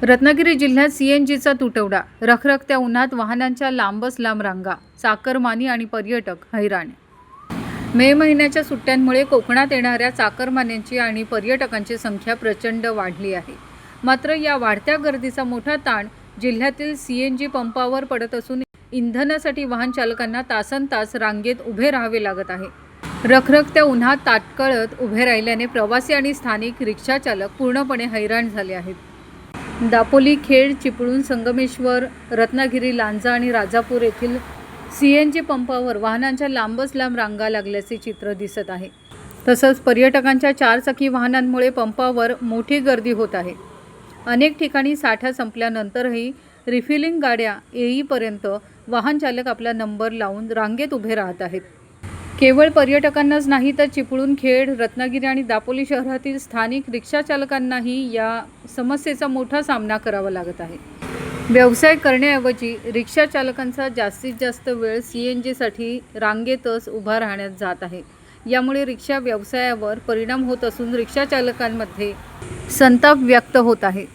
रत्नागिरी जिल्ह्यात सीएनजीचा तुटवडा, रखरखत्या उन्हात वाहनांच्या लांबच लांब रांगा, चाकरमानी आणि पर्यटक हैराण। मे महिन्याच्या सुट्ट्यांमुळे कोकणात येणाऱ्या चाकरमान्यांची आणि पर्यटकांची संख्या प्रचंड वाढली आहे। मात्र या वाढत्या गर्दीचा मोठा ताण जिल्ह्यातील सीएनजी पंपावर पडत असून इंधनासाठी वाहन चालकांना तासनतास रांगेत उभे राहावे लागत आहे। रखरखत्या उन्हात ताटकळत उभे राहिल्याने प्रवासी आणि स्थानिक रिक्षा चालक पूर्णपणे हैराण झाले आहेत। दापोली, खेड, चिपळूण, संगमेश्वर, रत्नागिरी, लांजा आणि राजापूर येथील सीएनजी पंपावर वाहनांच्या लांबच लांब रांगा लागल्याचे चित्र दिसत आहे। तसंच पर्यटकांच्या चारचाकी वाहनांमुळे पंपावर मोठी गर्दी होत आहे। अनेक ठिकाणी साठा संपल्यानंतरही रिफिलिंग गाड्या येईपर्यंत वाहन चालक आपला नंबर लावून रांगेत उभे राहत आहेत। केवळ पर्यटकांनाच नाही तर चिपळूण, खेड, रत्नागिरी आणि दापोली शहरातील स्थानिक रिक्षा चालकांनाही या समस्येचा मोठा सामना करावा लागत आहे। व्यवसाय करण्याऐवजी रिक्षा चालकांचा जास्तीत जास्त वेळ सीएनजीसाठी रांगेतच उभा राहण्यात जात आहे। यामुळे रिक्षा व्यवसायावर परिणाम होत असून रिक्षा चालकांमध्ये संताप व्यक्त होत आहे।